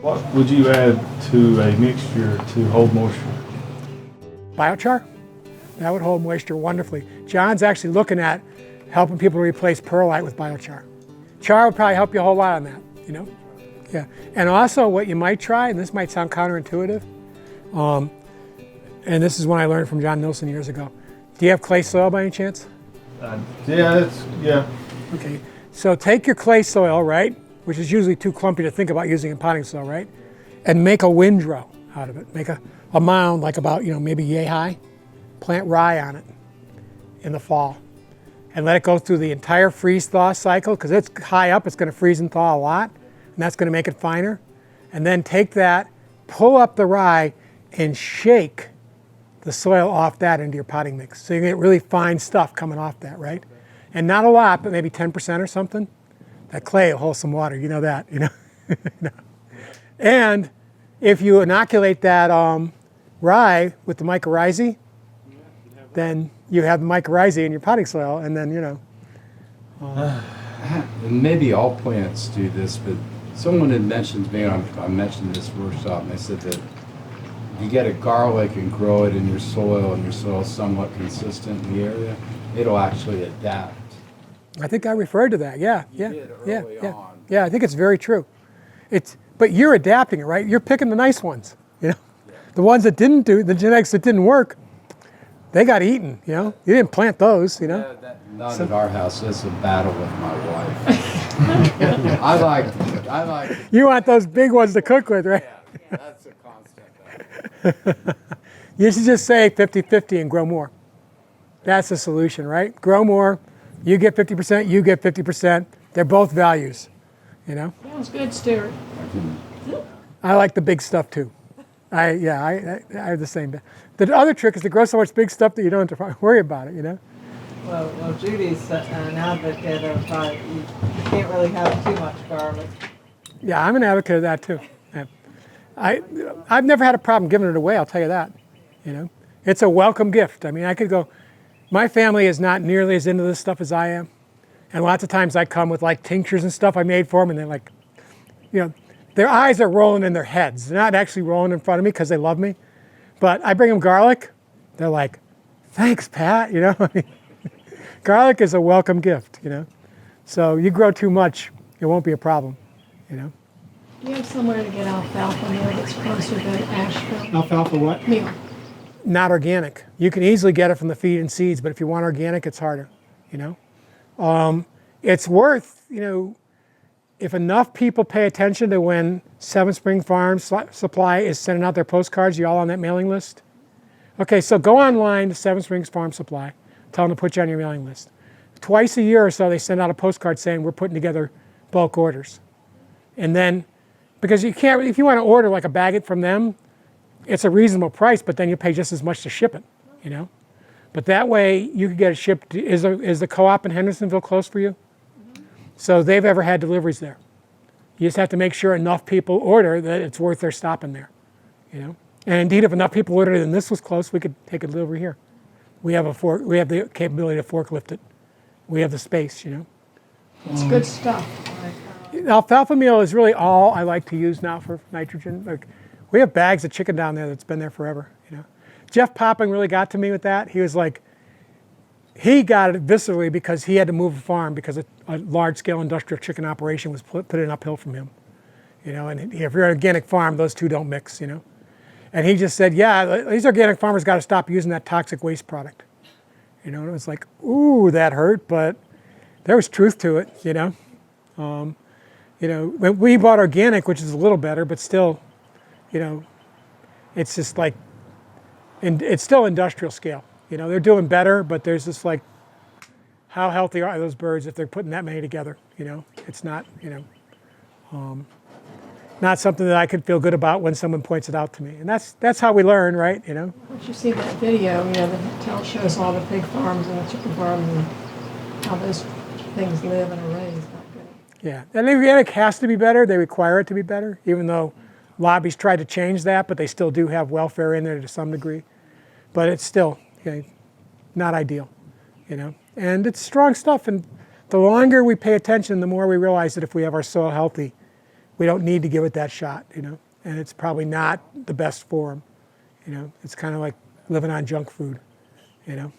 What would you add to a mixture to hold moisture? Biochar, that would hold moisture wonderfully. John's actually looking at helping people replace perlite with biochar. Char would probably help you a whole lot on that, you know? Yeah, and also what you might try, and this might sound counterintuitive, and this is one I learned from John Nilsson years ago. Do you have clay soil by any chance? Yeah. Okay, so take your clay soil, right, which is usually too clumpy to think about using in potting soil, right, and make a windrow out of it. Make a mound like about, maybe yay high. Plant rye on it in the fall and let it go through the entire freeze-thaw cycle, because it's high up, it's going to freeze and thaw a lot, and that's going to make it finer. And then take that, pull up the rye, and shake the soil off that into your potting mix. So you get really fine stuff coming off that, right? And not a lot, but maybe 10% or something. That clay will hold some water, you know that, And if you inoculate that rye with the mycorrhizae, then you have the mycorrhizae in your potting soil, and then, And maybe all plants do this, but someone had mentioned to me, I mentioned this workshop, and they said that if you get a garlic and grow it in your soil, and your soil is somewhat consistent in the area, it'll actually adapt. I think I referred to that, yeah. On. Yeah, I think it's very true. But you're adapting it, right? You're picking the nice ones, The ones that didn't do, the genetics that didn't work, they got eaten, You didn't plant those, Yeah, not at our house. It's a battle with my wife. I like. You want those big ones to cook with, right? Yeah, that's a constant battle. You should just say 50-50 and grow more. That's the solution, right? Grow more. You get 50%, you get 50%. They're both values, Sounds good, Stuart. I like the big stuff too. I have the same. The other trick is to grow so much big stuff that you don't have to worry about it, Well, Judy's an advocate of you can't really have too much garlic. Yeah, I'm an advocate of that too. Yeah. I've never had a problem giving it away, I'll tell you that. It's a welcome gift. I mean, I could go, my family is not nearly as into this stuff as I am. And lots of times I come with like tinctures and stuff I made for them, and they're like, their eyes are rolling in their heads. They're not actually rolling in front of me because they love me. But I bring them garlic, they're like, thanks, Pat, Garlic is a welcome gift, So you grow too much, it won't be a problem, Do you have somewhere to get alfalfa meal that's closer to Asheville? Alfalfa what? Meal. Not organic. You can easily get it from the feed and seeds, but if you want organic, it's harder, It's worth, if enough people pay attention to when Seven Spring Farms Supply is sending out their postcards, you all on that mailing list? Okay, so go online to Seven Springs Farm Supply, tell them to put you on your mailing list. Twice a year or so, they send out a postcard saying we're putting together bulk orders. And then, because you can't, if you want to order like a baguette from them, it's a reasonable price, but then you pay just as much to ship it, But that way, you could get it shipped. Is the co-op in Hendersonville close for you? So they've ever had deliveries there. You just have to make sure enough people order that it's worth their stopping there, And indeed, if enough people ordered and this was close, we could take a delivery here. We have the capability to forklift it. We have the space, It's good stuff. Alfalfa meal is really all I like to use now for nitrogen. Like, we have bags of chicken down there that's been there forever, Jeff Popping really got to me with that. He was like, he got it viscerally because he had to move a farm because a large-scale industrial chicken operation was put in uphill from him. And if you're an organic farm, those two don't mix, And he just said, yeah, these organic farmers got to stop using that toxic waste product. And it was like, ooh, that hurt, but there was truth to it, When we bought organic, which is a little better, but still, it's just like, and it's still industrial scale. They're doing better, but there's this like, how healthy are those birds if they're putting that many together? It's not, not something that I could feel good about when someone points it out to me. And that's how we learn, right? Once you see that video, that shows all the pig farms and the chicken farms and how those things live and are raised. Not good. Yeah, and the organic has to be better. They require it to be better, even though lobbies tried to change that, but they still do have welfare in there to some degree. But it's still not ideal, And it's strong stuff, and the longer we pay attention, the more we realize that if we have our soil healthy, we don't need to give it that shot, you know, and it's probably not the best for them, you know. It's kind of like living on junk food, you know.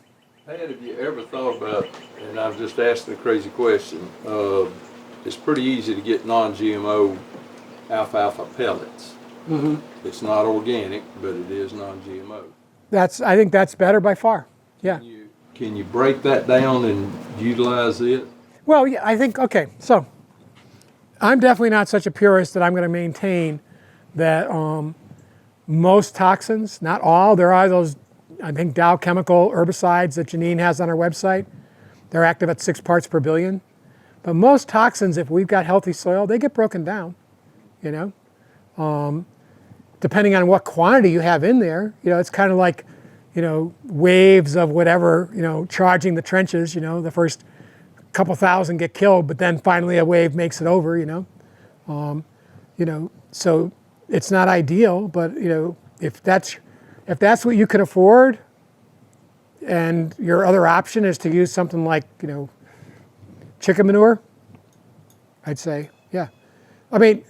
Pat, have you ever thought about, and I'm just asking a crazy question, it's pretty easy to get non-GMO alfalfa pellets. Mm-hmm. It's not organic, but it is non-GMO. I think that's better by far, yeah. Can you break that down and utilize it? Well, yeah, I think, okay, so I'm definitely not such a purist that I'm going to maintain that most toxins, not all, there are those, I think, Dow chemical herbicides that Janine has on her website. They're active at 6 parts per billion. But most toxins, if we've got healthy soil, they get broken down, you know. Depending on what quantity you have in there, you know, it's kind of like, you know, waves of whatever, you know, charging the trenches, you know, the first couple thousand get killed, but then finally a wave makes it over, you know. You know, so it's not ideal, but, you know, if that's what you can afford, and your other option is to use something like, you know, chicken manure, I'd say, yeah. I mean,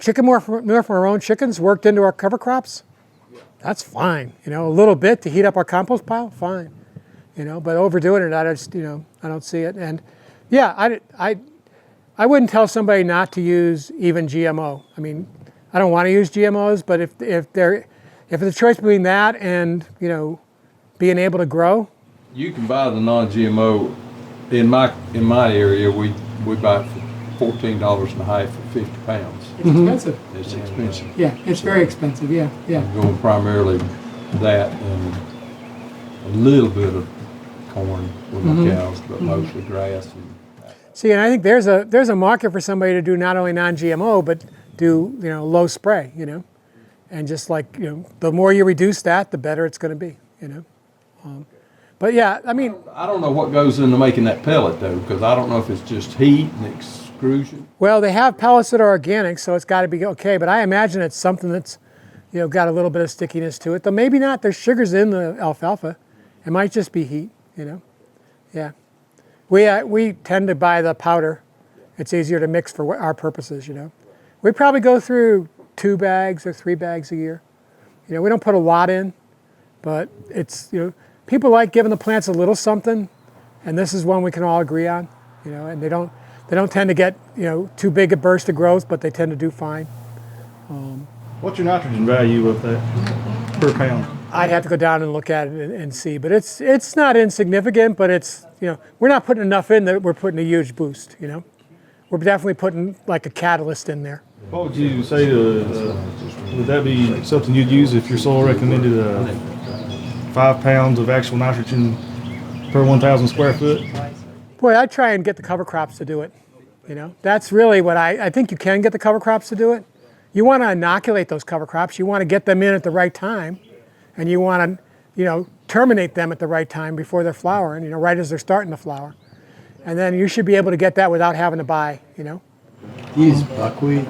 chicken manure from our own chickens worked into our cover crops, that's fine. You know, a little bit to heat up our compost pile, fine. You know, but overdoing it, I just, you know, I don't see it. And yeah, I wouldn't tell somebody not to use even GMO. I mean, I don't want to use GMOs, but if it's a choice between that and, you know, being able to grow. You can buy the non-GMO. In my area, we buy it for $14 and a half for 50 pounds. It's expensive. It's expensive. Yeah, it's very expensive, yeah, yeah. I'm going primarily that and a little bit of corn with my cows, but mostly grass. See, and I think there's a market for somebody to do not only non-GMO, but do, you know, low spray, you know. And just like, you know, the more you reduce that, the better it's going to be, you know. But yeah, I mean, I don't know what goes into making that pellet though, because I don't know if it's just heat and extrusion. well, they have pellets that are organic, so it's got to be okay. But I imagine it's something that's, you know, got a little bit of stickiness to it. Though maybe not. There's sugars in the alfalfa. It might just be heat, you know. Yeah, we tend to buy the powder. It's easier to mix for our purposes, you know. We probably go through 2 bags or 3 bags a year. You know, we don't put a lot in, but it's, you know, people like giving the plants a little something, and this is one we can all agree on, you know, and they don't tend to get, you know, too big a burst of growth, but they tend to do fine. What's your nitrogen value of that per pound? I'd have to go down and look at it and see, but it's not insignificant, but it's, you know, we're not putting enough in that we're putting a huge boost, you know. We're definitely putting like a catalyst in there. What would you say would that be something you'd use if your soil recommended 5 pounds of actual nitrogen per 1,000 square foot? Boy, I try and get the cover crops to do it. You know, that's really what I think you can get the cover crops to do it. You want to inoculate those cover crops. You want to get them in at the right time, and you want to, you know, terminate them at the right time before they're flowering, you know, right as they're starting to flower. And then you should be able to get that without having to buy, you know. Use buckwheat.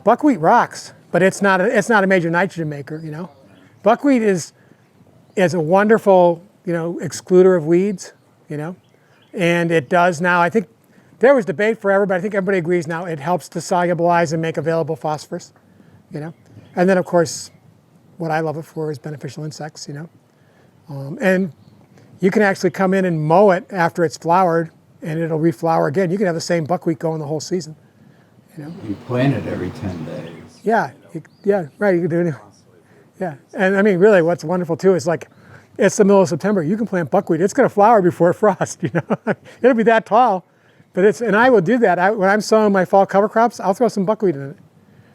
Buckwheat rocks, but it's not a major nitrogen maker, you know. Buckwheat is a wonderful, you know, excluder of weeds, you know. And it does now, I think there was debate forever, but I think everybody agrees now it helps to solubilize and make available phosphorus, you know. And then, of course, what I love it for is beneficial insects, you know. And you can actually come in and mow it after it's flowered, and it'll reflower again. You can have the same buckwheat going the whole season, you know. You plant it every 10 days. Yeah, yeah, right, you can do it. Yeah, and I mean, really what's wonderful too is like, it's the middle of September, you can plant buckwheat. It's gonna flower before frost, you know. It'll be that tall. But and I will do that. When I'm sowing my fall cover crops, I'll throw some buckwheat in it,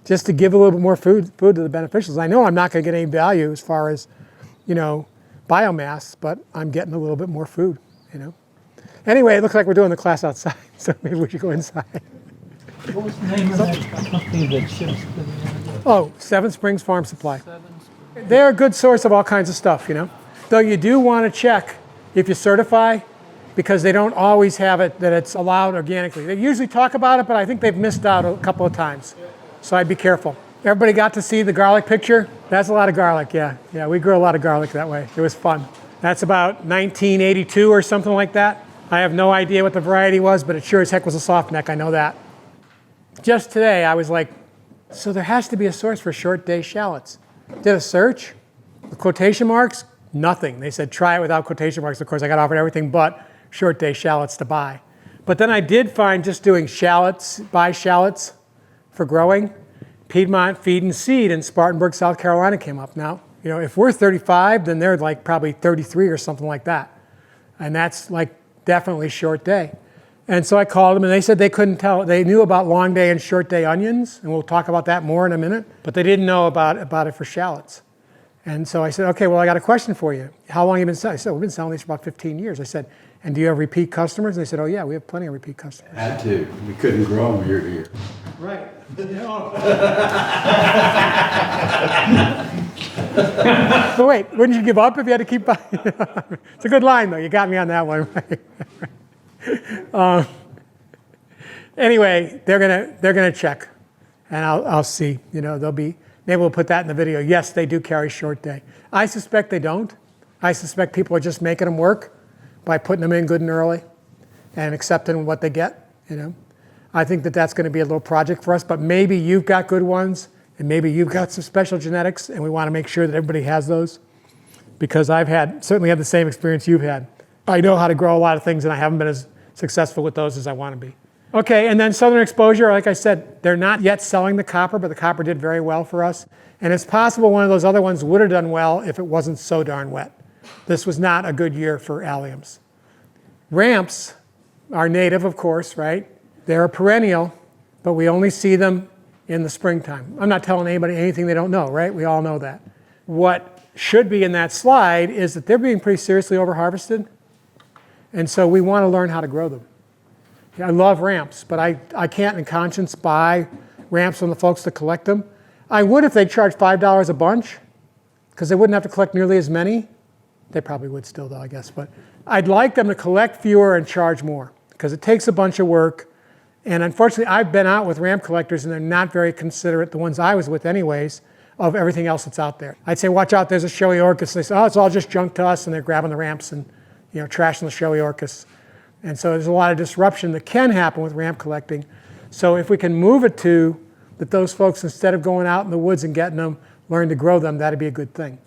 just to give a little bit more food to the beneficials. I know I'm not gonna get any value as far as, you know, biomass, but I'm getting a little bit more food, you know. Anyway, it looks like we're doing the class outside, so maybe we should go inside. What was the name of that company that ships to the Oh, Seven Springs Farm Supply. They're a good source of all kinds of stuff, you know. Though you do want to check if you certify, because they don't always have it that it's allowed organically. They usually talk about it, but I think they've missed out a couple of times. So I'd be careful. Everybody got to see the garlic picture? That's a lot of garlic, yeah. Yeah, we grew a lot of garlic that way. It was fun. That's about 1982 or something like that. I have no idea what the variety was, but it sure as heck was a soft neck, I know that. Just today, I was like, so there has to be a source for short day shallots. Did a search, the quotation marks, nothing. They said try it without quotation marks. Of course, I got offered everything but short day shallots to buy. But then I did find just doing shallots, buy shallots for growing. Piedmont Feed and Seed in Spartanburg, South Carolina came up. Now, if we're 35, then they're like probably 33 or something like that. And that's like definitely short day. And so I called them and they said they couldn't tell. They knew about long day and short day onions, and we'll talk about that more in a minute, but they didn't know about it for shallots. And so I said, okay, well, I got a question for you. How long have you been selling? I said, we've been selling these for about 15 years. I said, and do you have repeat customers? And they said, oh yeah, we have plenty of repeat customers. Had to. We couldn't grow them year to year. Right. But wait, wouldn't you give up if you had to keep buying? It's a good line though, you got me on that one. Anyway, they're gonna check, and I'll see. They'll be, maybe we'll put that in the video. Yes, they do carry short day. I suspect they don't. I suspect people are just making them work by putting them in good and early, and accepting what they get. I think that's going to be a little project for us. But maybe you've got good ones, and maybe you've got some special genetics, and we want to make sure that everybody has those, because I've certainly had the same experience you've had. I know how to grow a lot of things, and I haven't been as successful with those as I want to be. Okay, and then Southern Exposure, like I said, they're not yet selling the copper, but the copper did very well for us. And it's possible one of those other ones would have done well if it wasn't so darn wet. This was not a good year for alliums. Ramps are native, of course, right? They're a perennial, but we only see them in the springtime. I'm not telling anybody anything they don't know, right? We all know that. What should be in that slide is that they're being pretty seriously over-harvested. And so we want to learn how to grow them. I love ramps, but I can't in conscience buy ramps from the folks that collect them. I would if they charged $5 a bunch, because they wouldn't have to collect nearly as many. They probably would still though, I guess. But I'd like them to collect fewer and charge more, because it takes a bunch of work. And unfortunately, I've been out with ramp collectors, and they're not very considerate, the ones I was with anyways, of everything else that's out there. I'd say, watch out, there's a showy orchis. They say, oh, it's all just junk to us, and they're grabbing the ramps and trashing the showy orchis. And so there's a lot of disruption that can happen with ramp collecting. So if we can move it to that those folks, instead of going out in the woods and getting them, learn to grow them, that'd be a good thing.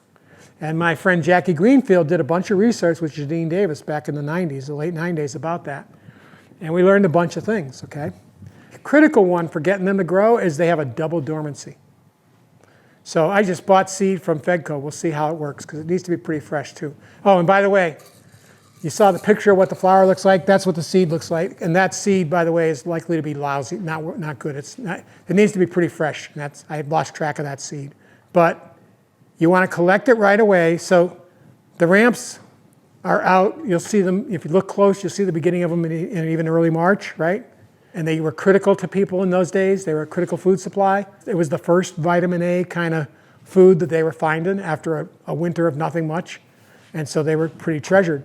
And my friend Jackie Greenfield did a bunch of research with Jadine Davis back in the 90s, the late 90s, about that. And we learned a bunch of things, okay? The critical one for getting them to grow is they have a double dormancy. So I just bought seed from Fedco. We'll see how it works, because it needs to be pretty fresh too. Oh, and by the way, you saw the picture of what the flower looks like. That's what the seed looks like. And that seed, by the way, is likely to be lousy, not good. It needs to be pretty fresh. And I had lost track of that seed. But you want to collect it right away. So the ramps are out. You'll see them, if you look close, you'll see the beginning of them in even early March, right? And they were critical to people in those days. They were a critical food supply. It was the first vitamin A kind of food that they were finding after a winter of nothing much. And so they were pretty treasured.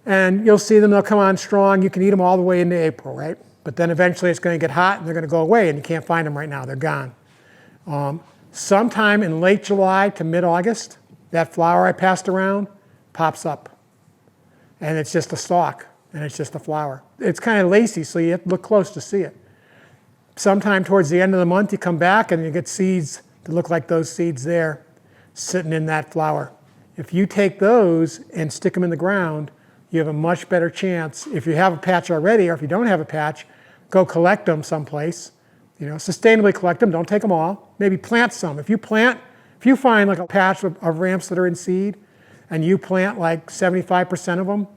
And you'll see them, they'll come on strong. You can eat them all the way into April, right? But then eventually it's going to get hot and they're going to go away, and you can't find them right now. They're gone. Sometime in late July to mid-August, that flower I passed around pops up. And it's just a stalk, and it's just a flower. It's kind of lacy, so you have to look close to see it. Sometime towards the end of the month, you come back and you get seeds that look like those seeds there sitting in that flower. If you take those and stick them in the ground, you have a much better chance. If you have a patch already, or if you don't have a patch, go collect them someplace. Sustainably collect them, don't take them all. Maybe plant some. If you find like a patch of ramps that are in seed, and you plant like 75% of them,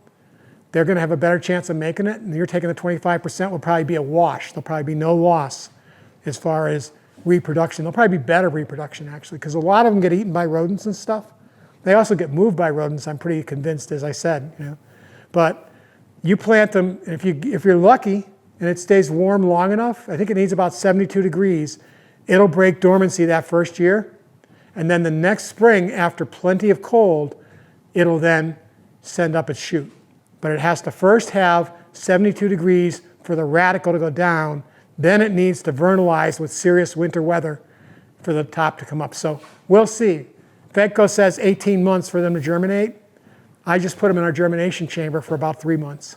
they're going to have a better chance of making it. And you're taking the 25% will probably be a wash. There'll probably be no loss as far as reproduction. There'll probably be better reproduction, actually, because a lot of them get eaten by rodents and stuff. They also get moved by rodents, I'm pretty convinced, as I said. But you plant them, and if you're lucky and it stays warm long enough, I think it needs about 72 degrees, it'll break dormancy that first year. And then the next spring, after plenty of cold, it'll then send up its shoot. But it has to first have 72 degrees for the radical to go down. Then it needs to vernalize with serious winter weather for the top to come up. So we'll see. Fedco says 18 months for them to germinate. I just put them in our germination chamber for about 3 months.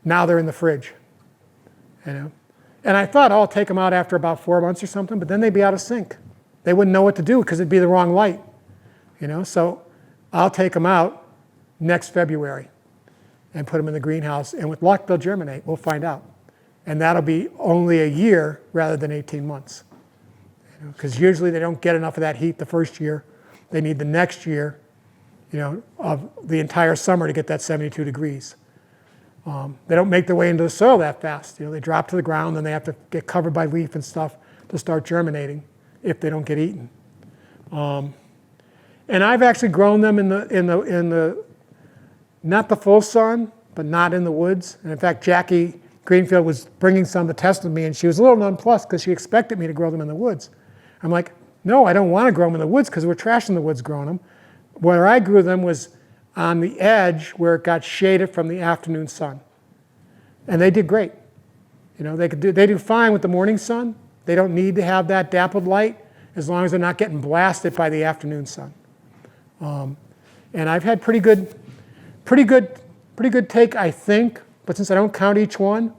Now they're in the fridge. And I thought, oh, I'll take them out after about 4 months or something, but then they'd be out of sync. They wouldn't know what to do because it'd be the wrong light. So I'll take them out next February and put them in the greenhouse. And with luck, they'll germinate. We'll find out. And that'll be only a year rather than 18 months. Because usually they don't get enough of that heat the first year. They need the next year, of the entire summer to get that 72 degrees. They don't make their way into the soil that fast. They drop to the ground, then they have to get covered by leaf and stuff to start germinating if they don't get eaten. And I've actually grown them in the not the full sun, but not in the woods. And in fact, Jackie Greenfield was bringing some to test with me, and she was a little nonplussed because she expected me to grow them in the woods. I'm like, no, I don't want to grow them in the woods because we're trashing the woods growing them. Where I grew them was on the edge where it got shaded from the afternoon sun. And they did great. They do fine with the morning sun. They don't need to have that dappled light as long as they're not getting blasted by the afternoon sun. And I've had pretty good take, I think. But since I don't count each one,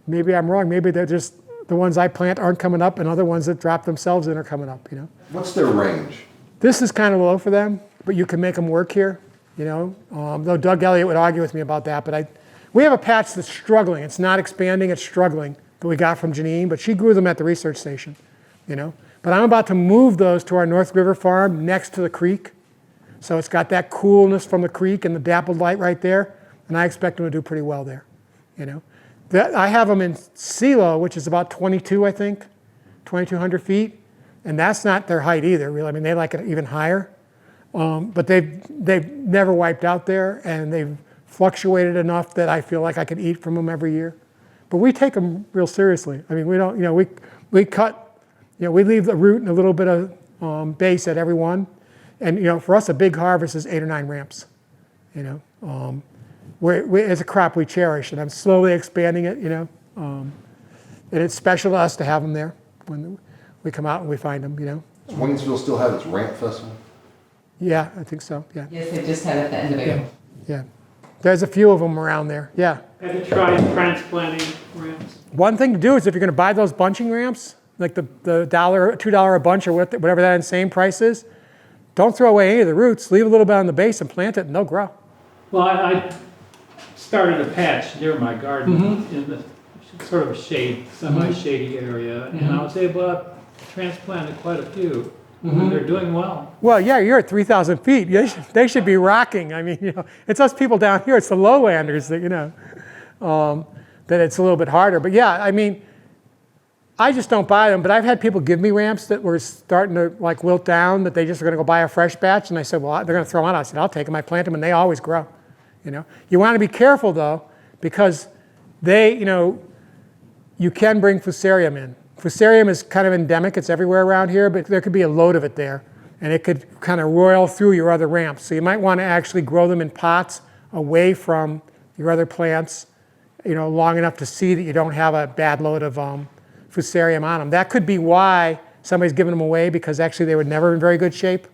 maybe I'm wrong. Maybe they're just the ones I plant aren't coming up, and other ones that drop themselves in are coming up. What's their range? This is kind of low for them, but you can make them work here. Though Doug Elliott would argue with me about that, but we have a patch that's struggling. It's not expanding, it's struggling, that we got from Janine, but she grew them at the research station. But I'm about to move those to our North River farm next to the creek. So it's got that coolness from the creek and the dappled light right there, and I expect them to do pretty well there. I have them in silo, which is about 22, I think, 2,200 feet, and that's not their height either, really. I mean, they like it even higher. But they've never wiped out there, and they've fluctuated enough that I feel like I could eat from them every year. But we take them real seriously. I mean, we don't, we cut, we leave the root and a little bit of base at every one. And for us, a big harvest is 8 or 9 ramps. It's a crop we cherish, and I'm slowly expanding it. And it's special to us to have them there when we come out and we find them. Does Waynesville still have its ramp festival? Yeah, I think so. Yeah. Yes, they just had it at the end of April. Yeah. There's a few of them around there. Yeah. Have you tried transplanting ramps? One thing to do is if you're going to buy those bunching ramps, like the $2 a bunch or whatever that insane price is, don't throw away any of the roots. Leave a little bit on the base and plant it, and they'll grow. Well, I started a patch near my garden in the sort of a semi-shady area, and I was able to transplant quite a few. And they're doing well. Well, yeah, you're at 3,000 feet. They should be rocking. I mean, it's us people down here. It's the lowlanders that that it's a little bit harder. But yeah, I mean, I just don't buy them. But I've had people give me ramps that were starting to wilt down, that they just are going to go buy a fresh batch, and I said, well, they're going to throw them out. I said, I'll take them. I plant them, and they always grow. You want to be careful though, because they, you can bring fusarium in. Fusarium is kind of endemic. It's everywhere around here, but there could be a load of it there, and it could kind of roil through your other ramps. So you might want to actually grow them in pots away from your other plants, long enough to see that you don't have a bad load of fusarium on them. That could be why somebody's giving them away, because actually they were never in very good shape,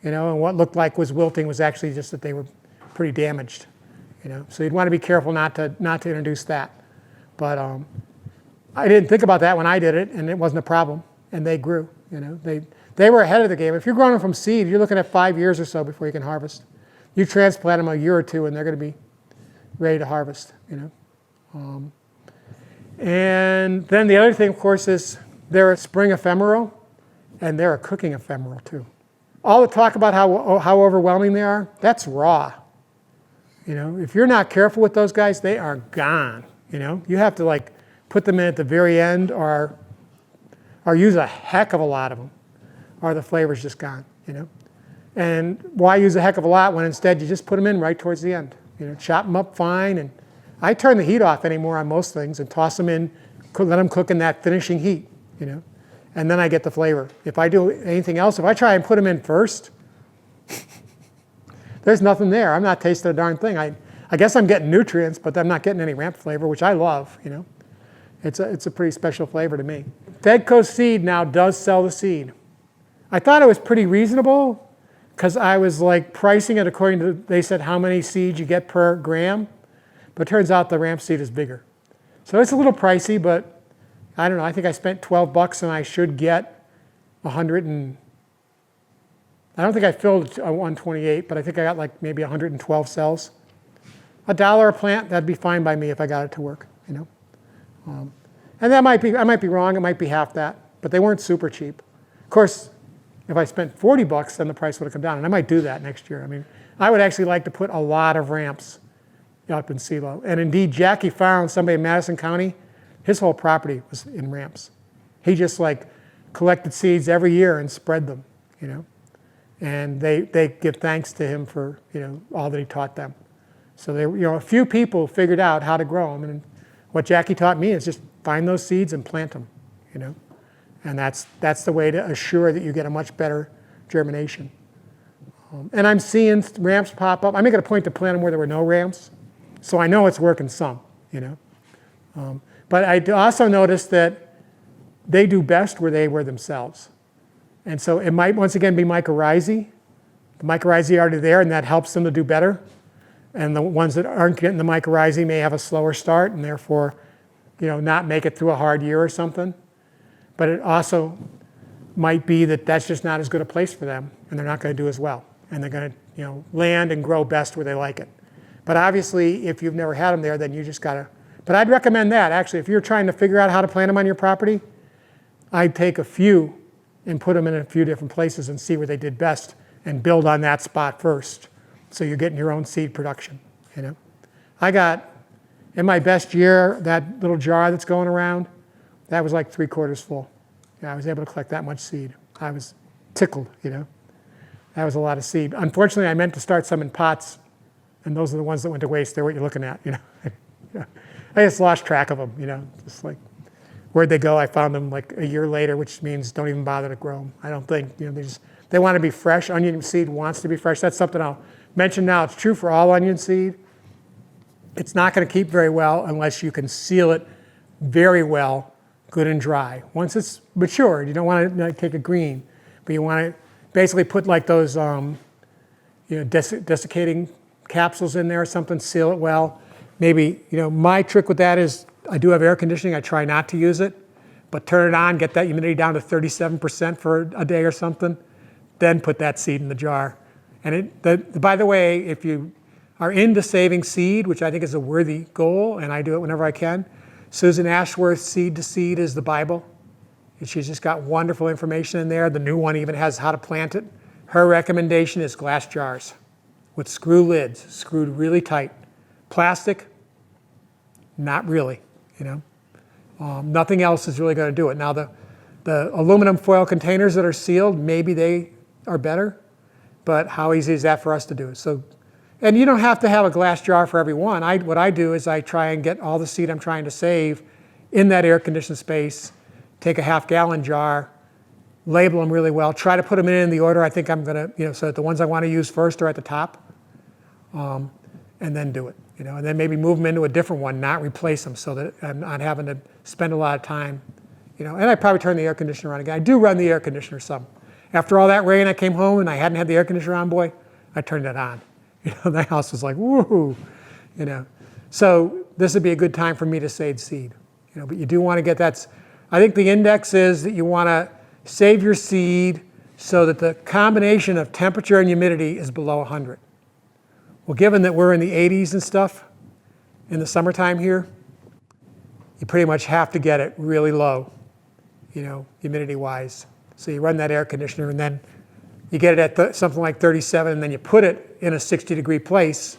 and what looked like was wilting was actually just that they were pretty damaged, So you'd want to be careful not to introduce that. But I didn't think about that when I did it, and it wasn't a problem, and they grew. They were ahead of the game. If you're growing them from seed, you're looking at 5 years or so before you can harvest. You transplant them a year or two, and they're going to be ready to harvest. And then the other thing, of course, is they're a spring ephemeral, and they're a cooking ephemeral too. All the talk about how overwhelming they are, that's raw. If you're not careful with those guys, they are gone. You have to put them in at the very end, or use a heck of a lot of them, or the flavor's just gone, And why use a heck of a lot when instead you just put them in right towards the end? Chop them up fine, and I turn the heat off anymore on most things and toss them in, let them cook in that finishing heat, and then I get the flavor. If I do anything else, if I try and put them in first, there's nothing there. I'm not tasting a darn thing. I guess I'm getting nutrients, but I'm not getting any ramp flavor, which I love, It's a pretty special flavor to me. Fedco Seed now does sell the seed. I thought it was pretty reasonable because I was pricing it according to, they said how many seeds you get per gram, but it turns out the ramp seed is bigger. So it's a little pricey, but I don't know, I think I spent $12 and I should get 100 and, I don't think I filled 128, but I think I got like maybe 112 cells. $1 a plant, that'd be fine by me if I got it to work, you know. And that might be, I might be wrong, it might be half that, but they weren't super cheap. Of course, if I spent $40, then the price would have come down, and I might do that next year. I mean, I would actually like to put a lot of ramps up in silo. And indeed, Jackie found somebody in Madison County, his whole property was in ramps. He just like collected seeds every year and spread them, you know. And they give thanks to him for, you know, all that he taught them. So they, you know, a few people figured out how to grow them. And what Jackie taught me is just find those seeds and plant them, you know. And that's the way to assure that you get a much better germination. And I'm seeing ramps pop up. I make it a point to plant them where there were no ramps, so I know it's working some, you know. But I also noticed that they do best where they were themselves. And so it might, once again, be mycorrhizae. The mycorrhizae are already there, and that helps them to do better. And the ones that aren't getting the mycorrhizae may have a slower start, and therefore, you know, not make it through a hard year or something. But it also might be that that's just not as good a place for them, and they're not going to do as well. And they're going to, you know, land and grow best where they like it. But obviously, if you've never had them there, then you just got to. But I'd recommend that, actually. If you're trying to figure out how to plant them on your property, I'd take a few and put them in a few different places and see where they did best and build on that spot first. So you're getting your own seed production, you know. I got, in my best year, that little jar that's going around, that was like 3/4 full. Yeah, I was able to collect that much seed. I was tickled, you know. That was a lot of seed. Unfortunately, I meant to start some in pots, and those are the ones that went to waste. They're what you're looking at, you know. I just lost track of them, you know, just like, where'd they go? I found them like a year later, which means don't even bother to grow them. I don't think, you know, they want to be fresh. Onion seed wants to be fresh. That's something I'll mention now. It's true for all onion seed. It's not going to keep very well unless you can seal it very well, good and dry. Once it's matured, you don't want to take a green, but you want to basically put like those, you know, desiccating capsules in there or something, seal it well. Maybe, you know, my trick with that is I do have air conditioning. I try not to use it, but turn it on, get that humidity down to 37% for a day or something, then put that seed in the jar. And by the way, if you are into saving seed, which I think is a worthy goal, and I do it whenever I can, Susan Ashworth's Seed to Seed is the Bible. And she's just got wonderful information in there. The new one even has how to plant it. Her recommendation is glass jars with screw lids, screwed really tight. Plastic, not really, you know. Nothing else is really going to do it. Now the aluminum foil containers that are sealed, maybe they are better, but how easy is that for us to do? So, and you don't have to have a glass jar for every one. What I do is I try and get all the seed I'm trying to save in that air-conditioned space, take a half-gallon jar, label them really well, try to put them in the order I think I'm going to, you know, so that the ones I want to use first are at the top, and then do it, you know, and then maybe move them into a different one, not replace them so that I'm not having to spend a lot of time, you know, and I probably turn the air conditioner on again. I do run the air conditioner some. After all that rain, I came home and I hadn't had the air conditioner on, boy, I turned it on. You know, the house was like, woohoo, you know. So this would be a good time for me to save seed, you know, but you do want to get that. I think the index is that you want to save your seed so that the combination of temperature and humidity is below 100. Well, given that we're in the 80s and stuff in the summertime here, you pretty much have to get it really low, you know, humidity-wise. So you run that air conditioner and then you get it at something like 37 and then you put it in a 60-degree place,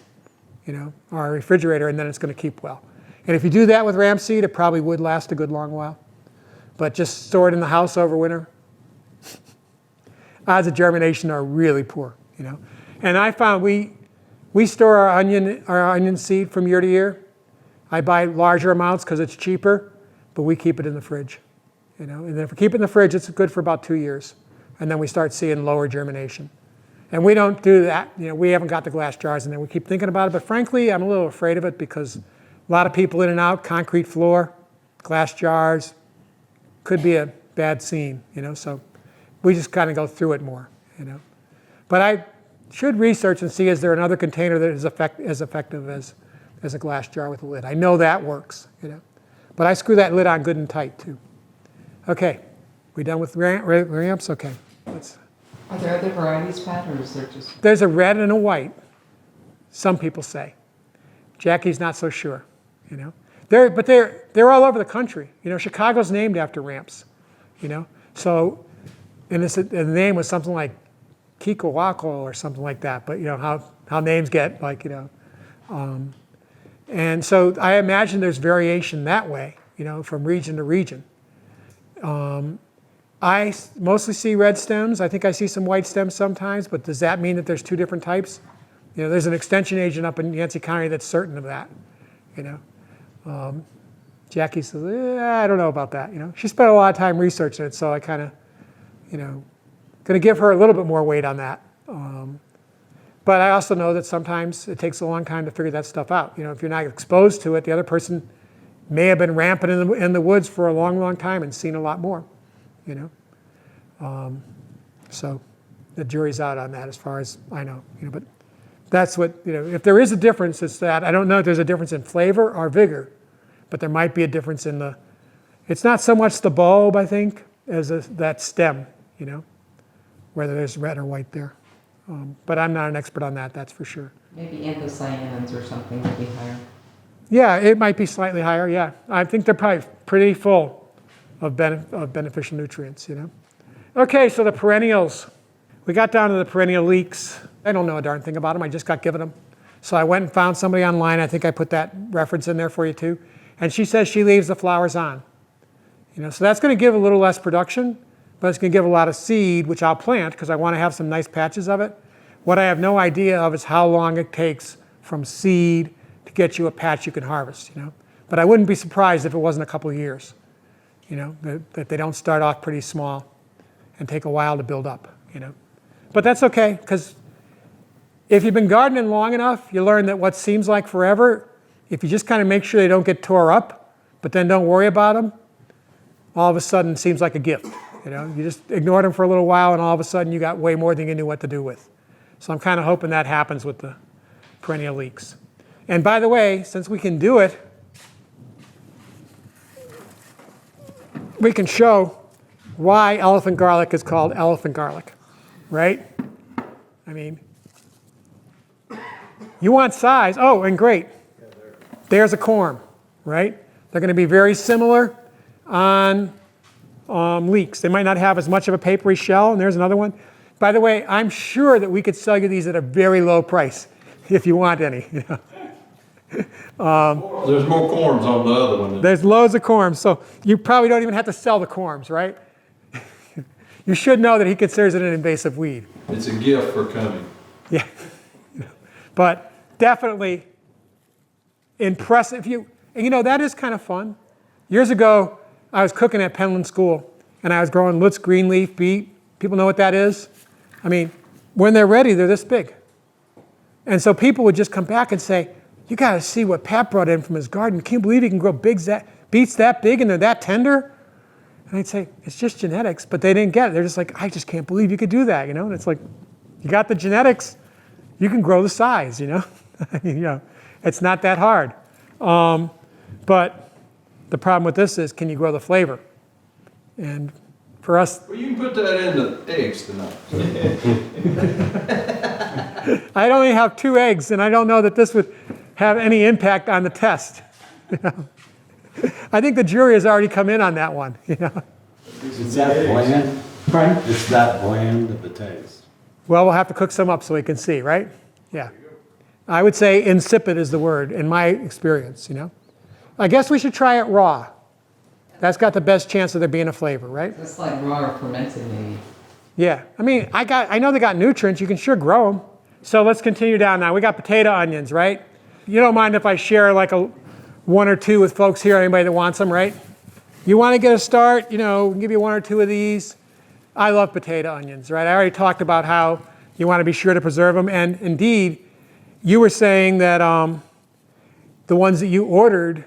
you know, or a refrigerator, and then it's going to keep well. And if you do that with ramp seed, it probably would last a good long while. But just store it in the house over winter. Odds of germination are really poor, you know. And I found we store our onion seed from year to year. I buy larger amounts because it's cheaper, but we keep it in the fridge, you know. And if we keep it in the fridge, it's good for about 2 years. And then we start seeing lower germination. And we don't do that, you know, we haven't got the glass jars in there. We keep thinking about it, but frankly, I'm a little afraid of it because a lot of people in and out, concrete floor, glass jars, could be a bad scene, you know, so we just kind of go through it more, you know. But I should research and see, is there another container that is as effective as a glass jar with a lid? I know that works, you know. But I screw that lid on good and tight too. Okay, we done with ramps? Okay. Are there other varieties, Pat, or is there just? There's a red and a white, some people say. Jackie's not so sure, you know. They're all over the country. You know, Chicago's named after ramps, you know. So, and the name was something like Kikowako or something like that. But you know how names get, like, you know. And so I imagine there's variation that way, you know, from region to region. I mostly see red stems. I think I see some white stems sometimes, but does that mean that there's two different types? You know, there's an extension agent up in Yancey County that's certain of that, you know. Jackie says, I don't know about that, you know. She spent a lot of time researching it, so I kind of, you know, going to give her a little bit more weight on that. But I also know that sometimes it takes a long time to figure that stuff out. You know, if you're not exposed to it, the other person may have been rampant in the woods for a long, long time and seen a lot more, you know. So the jury's out on that as far as I know, you know. But that's what, you know, if there is a difference, it's that I don't know if there's a difference in flavor or vigor, but there might be a difference in it's not so much the bulb, I think, as that stem, you know, whether there's red or white there. But I'm not an expert on that, that's for sure. Maybe anthocyanins or something would be higher. Yeah, it might be slightly higher, yeah. I think they're probably pretty full of beneficial nutrients, you know. Okay, so the perennials. We got down to the perennial leeks. I don't know a darn thing about them, I just got given them. So I went and found somebody online, I think I put that reference in there for you too. And she says she leaves the flowers on. You know, so that's going to give a little less production, but it's going to give a lot of seed, which I'll plant because I want to have some nice patches of it. What I have no idea of is how long it takes from seed to get you a patch you can harvest, you know. But I wouldn't be surprised if it wasn't a couple of years, you know, that they don't start off pretty small and take a while to build up, you know. But that's okay, because if you've been gardening long enough, you learn that what seems like forever, if you just kind of make sure they don't get tore up, but then don't worry about them, all of a sudden it seems like a gift. You know, you just ignored them for a little while, and all of a sudden you got way more than you knew what to do with. So I'm kind of hoping that happens with the perennial leeks. And by the way, since we can do it, we can show why elephant garlic is called elephant garlic, right? I mean, you want size. Oh, and great. There's a corm, right? They're going to be very similar on leeks. They might not have as much of a papery shell, and there's another one. By the way, I'm sure that we could sell you these at a very low price if you want any. You know? There's more corms on the other one. There's loads of corms, so you probably don't even have to sell the corms, right? You should know that he considers it an invasive weed. It's a gift for coming. Yeah, but definitely impressive. And you know, that is kind of fun. Years ago, I was cooking at Penland School, and I was growing Lutz green leaf beet. People know what that is? I mean, when they're ready, they're this big. And so people would just come back and say, you got to see what Pat brought in from his garden. Can't believe he can grow beets that big and they're that tender. And I'd say, it's just genetics, but they didn't get it. They're just like, I just can't believe you could do that, you know? And it's like, you got the genetics, you can grow the size, you know? You know, it's not that hard. But the problem with this is, can you grow the flavor? And for us, Well, you can put that in the eggs tonight. I only have 2 eggs, and I don't know that this would have any impact on the test. You know? I think the jury has already come in on that one. You know? It's that bland. Pardon? It's that bland of a taste. Well, we'll have to cook some up so we can see, right? Yeah. I would say insipid is the word in my experience, you know? I guess we should try it raw. That's got the best chance of there being a flavor, right? It's like raw or fermented maybe. Yeah. I mean, I know they got nutrients. You can sure grow them. So let's continue down now. We got potato onions, right? You don't mind if I share like one or two with folks here, anybody that wants them, right? You want to get a start, you know, we can give you 1 or 2 of these. I love potato onions, right? I already talked about how you want to be sure to preserve them. And indeed, you were saying that the ones that you ordered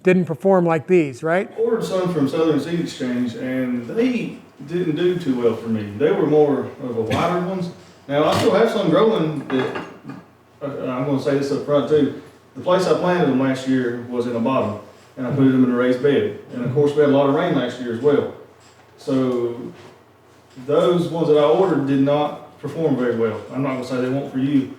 didn't perform like these, right? Ordered some from Southern Seed Exchange, and they didn't do too well for me. They were more of a wider ones. Now, I still have some growing that, I'm going to say this up front too. The place I planted them last year was in a bottom, and I put them in a raised bed. And of course, we had a lot of rain last year as well. So those ones that I ordered did not perform very well. I'm not gonna say they won't for you.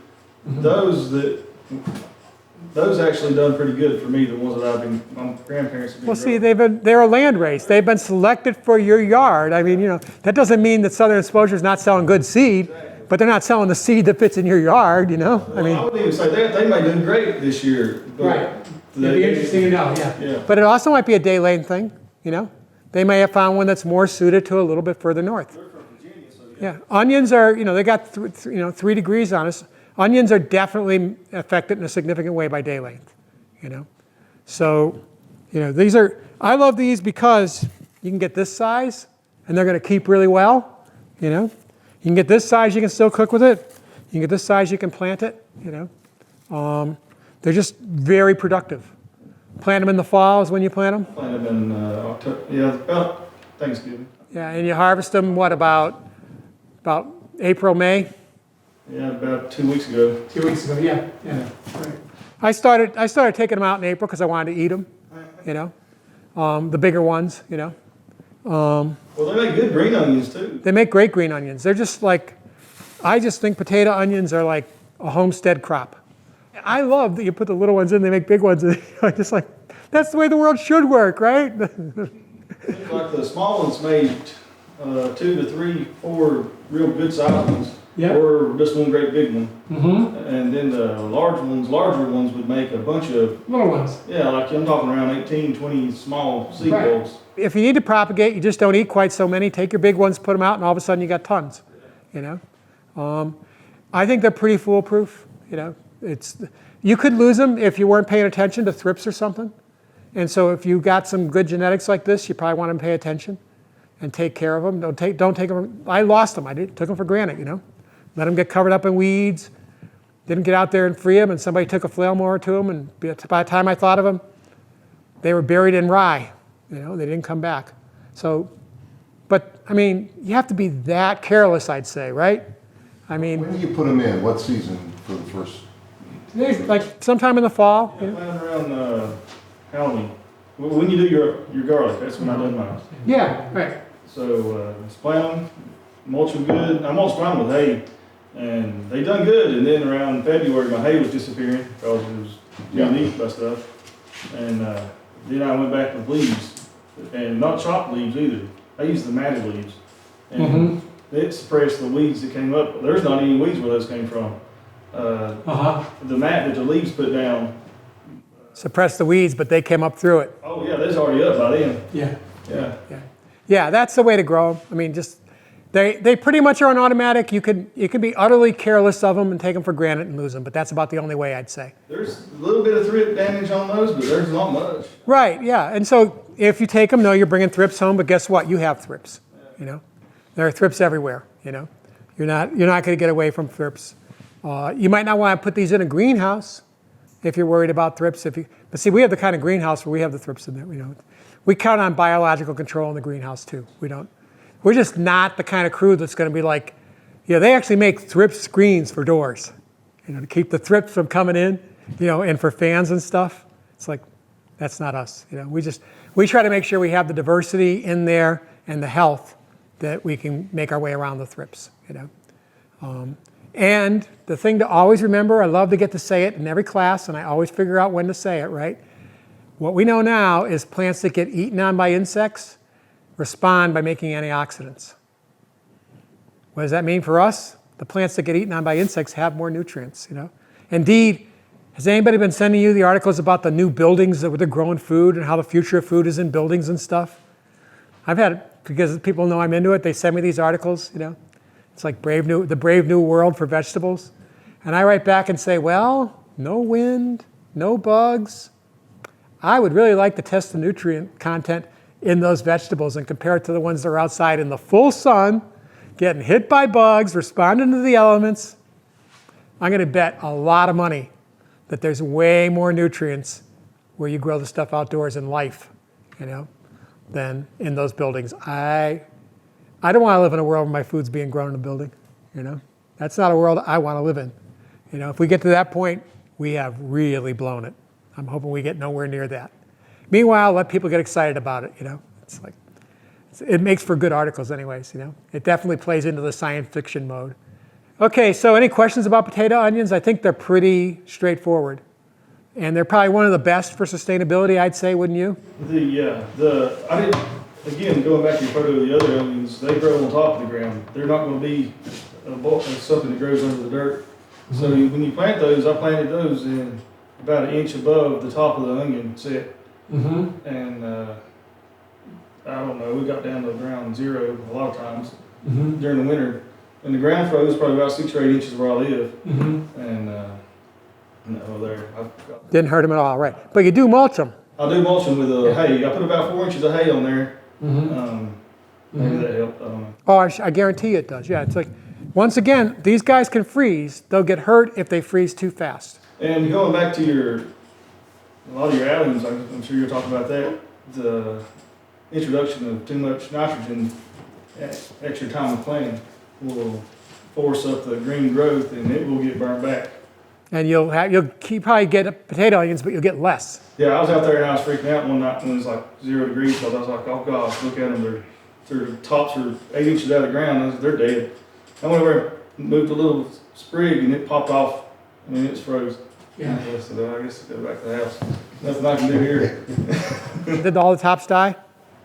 Those actually done pretty good for me, the ones that my grandparents have been Well, see, growing. they're a land race. They've been selected for your yard. I mean, that doesn't mean that Southern Exposure is not selling good seed, but they're not selling the seed that fits in your yard, I mean. I wouldn't even say that, they may do great this year. But It'd be interesting to know, Yeah. But it also might be a day lane thing, They may have found one that's more suited to a little bit further north. They're from Virginia, so Yeah, onions are, they got 3 degrees on us. Onions are definitely affected in a significant way by day length, So, I love these because you can get this size and they're going to keep really well, You can get this size, you can still cook with it. You can get this size, you can plant it, They're just very productive. Plant them in the fall is when you plant them? plant them in October, about Thanksgiving. Yeah, and you harvest them, about April, May? Yeah, about 2 weeks ago. 2 weeks ago, yeah. Right. I started taking them out in April because I wanted to eat them, the bigger ones, Well, they make good green onions too. They make great green onions. They're just I just think potato onions are like a homestead crop. I love that you put the little ones in, they make big ones. Just like, that's the way the world should work, right? Like the small ones made 2 to 3, 4 real good sized ones. Yeah. Or just one great big one. Mm-hmm. And then the larger ones would make a bunch of, Little ones. yeah, like I'm talking around 18, 20 small seed Right. bulbs. If you need to propagate, you just don't eat quite so many. Take your big ones, put them out, and all of a sudden you got tons. I think they're pretty foolproof. You could lose them if you weren't paying attention to thrips or something. And so if you got some good genetics like this, you probably want to pay attention and take care of them. Don't take them. I lost them. Took them for granted. Let them get covered up in weeds. Didn't get out there and free them, and somebody took a flail mower to them, and by the time I thought of them, they were buried in rye. They didn't come back. So, but I mean, you have to be that careless, I'd say, right? I mean, When do you put them in? What season for the first? like sometime in the fall. Yeah, plant around Halloween. When you do your garlic, that's when I done mine. Yeah, right. So just plant them, mulch them good. I mulched mine with hay, and they done good. And then around February, my hay was disappearing because it was getting eaten by stuff. And then I went back with leaves, and not chopped leaves either. I used the matted leaves, and it suppressed the weeds that came up. There's not any weeds where those came from. The mat that the leaves put down. Suppress the weeds, but they came up through it. Oh yeah, they's already up by then. Yeah. Yeah. Yeah, that's the way to grow them. I mean, just they pretty much are on automatic. You can be utterly careless of them and take them for granted and lose them, but that's about the only way I'd say. There's a little bit of thrip damage on those, but there's not much. Right. Yeah. And so if you take them, no, you're bringing thrips home, but guess what? You have thrips. There are thrips everywhere. You're not going to get away from thrips. You might not want to put these in a greenhouse if you're worried about thrips. But see, we have the kind of greenhouse where we have the thrips in there. We count on biological control in the greenhouse too. We're just not the kind of crew that's going to be like, they actually make thrip screens for doors, to keep the thrips from coming in, and for fans and stuff. It's like, that's not us. We try to make sure we have the diversity in there and the health that we can make our way around the thrips. And the thing to always remember, I love to get to say it in every class, and I always figure out when to say it, right? What we know now is plants that get eaten on by insects respond by making antioxidants. What does that mean for us? The plants that get eaten on by insects have more nutrients, Indeed, has anybody been sending you the articles about the new buildings that they're growing food and how the future of food is in buildings and stuff? I've had it because people know I'm into it. They send me these articles, It's like the brave new world for vegetables. And I write back and say, well, no wind, no bugs. I would really like to test the nutrient content in those vegetables and compare it to the ones that are outside in the full sun, getting hit by bugs, responding to the elements. I'm going to bet a lot of money that there's way more nutrients where you grow the stuff outdoors in life, than in those buildings. I don't want to live in a world where my food's being grown in a building, That's not a world I want to live in. If we get to that point, we have really blown it. I'm hoping we get nowhere near that. Meanwhile, let people get excited about it, It's like, It makes for good articles anyways, you know. It definitely plays into the science fiction mode. Okay, so any questions about potato onions? I think they're pretty straightforward. And they're probably one of the best for sustainability, I'd say, wouldn't you? I didn't, again, going back to your photo of the other onions, they grow on top of the ground. They're not gonna be something that grows under the dirt. So when you plant those, I planted those in about an inch above the top of the onion set. And I don't know, we got down to ground zero a lot of times during the winter. And the ground froze probably about 6 or 8 inches where I live. And no, there. Didn't hurt them at all, right. But you do mulch them. I do mulch them with hay. I put about 4 inches of hay on there. Maybe that helped. I don't know. Oh, I guarantee it does. Yeah, it's like, once again, these guys can freeze. They'll get hurt if they freeze too fast. And going back to a lot of your alliums, I'm sure you're talking about that. The introduction of too much nitrogen at extra time of planting will force up the green growth, and it will get burnt back. And you'll probably get potato onions, but you'll get less. Yeah, I was out there and I was freaking out one night when it was like 0 degrees, because I was like, oh gosh, look at them. Their tops are 8 inches out of the ground. They're dead. I went over and moved a little sprig and it popped off. I mean, it's froze. Yeah. So I guess go back to the house. Nothing I can do here. Did all the tops die?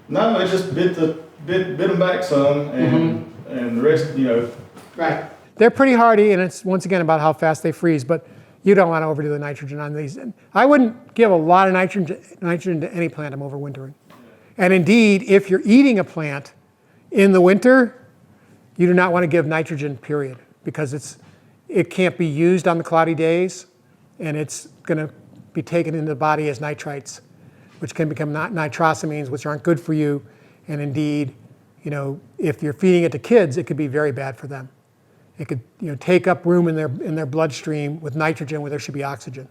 No, it just bit them back some, and the rest, you know. Right. They're pretty hardy, and it's once again about how fast they freeze, but you don't want to overdo the nitrogen on these. I wouldn't give a lot of nitrogen to any plant I'm overwintering. And indeed, if you're eating a plant in the winter, you do not want to give nitrogen, period, because it can't be used on the cloudy days, and it's going to be taken into the body as nitrites, which can become nitrosamines, which aren't good for you. And indeed, you know, if you're feeding it to kids, it could be very bad for them. It could, you know, take up room in their bloodstream with nitrogen where there should be oxygen.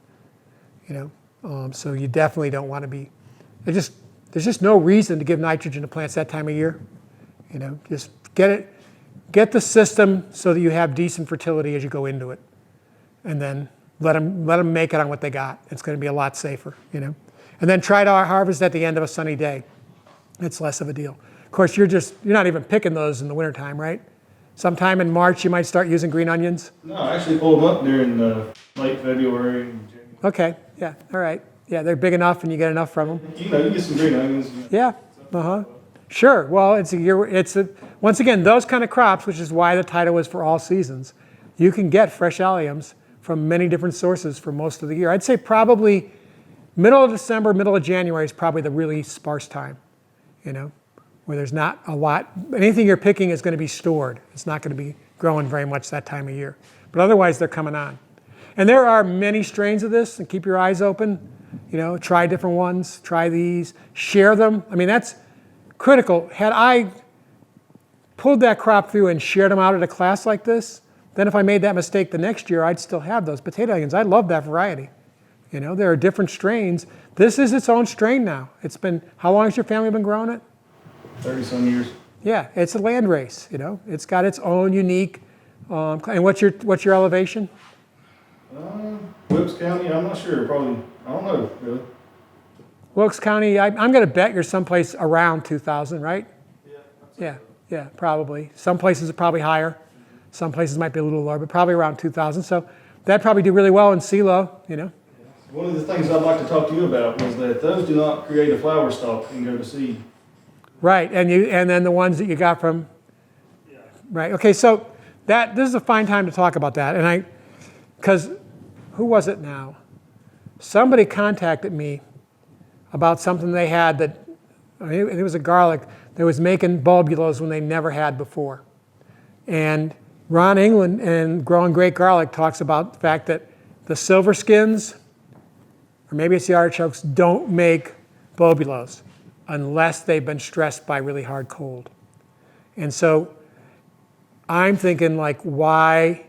You know, so you definitely don't want to be. There's just no reason to give nitrogen to plants that time of year. You know, just get the system so that you have decent fertility as you go into it, and then let them make it on what they got. It's going to be a lot safer. You know, and then try to harvest at the end of a sunny day. It's less of a deal. Of course, you're not even picking those in the wintertime, right? Sometime in March, you might start using green onions? No, I actually pulled them up during late February and January. Okay, yeah, all right. Yeah, they're big enough and you get enough from them. You know, you get some green onions. Yeah, Sure, well, once again, those kind of crops, which is why the title is for all seasons, you can get fresh alliums from many different sources for most of the year. I'd say probably middle of December, middle of January is probably the really sparse time, you know, where there's not a lot. Anything you're picking is going to be stored. It's not going to be growing very much that time of year. But otherwise, they're coming on. And there are many strains of this, and keep your eyes open. You know, try different ones, try these, share them. I mean, that's critical. Had I pulled that crop through and shared them out at a class like this, then if I made that mistake the next year, I'd still have those potato onions. I love that variety. You know, there are different strains. This is its own strain now. It's been, how long has your family been growing it? 30-some years. Yeah, it's a land race, you know. It's got its own unique, and what's your elevation? Wilkes County, I'm not sure, probably, I don't know, really. Wilkes County, I'm going to bet you're someplace around 2,000, right? Yeah, probably. Some places are probably higher. Some places might be a little lower, but probably around 2,000. So that'd probably do really well in CeeLo, you know. One of the things I'd like to talk to you about was that those do not create a flower stalk and go to seed. Right, and then the ones that you got from, right. Okay, so this is a fine time to talk about that, and because who was it now? Somebody contacted me about something they had that, it was a garlic that was making bulbulos when they never had before. And Ron England in Growing Great Garlic talks about the fact that the silver skins, or maybe it's the artichokes, don't make bulbulos unless they've been stressed by really hard cold. And so I'm thinking like why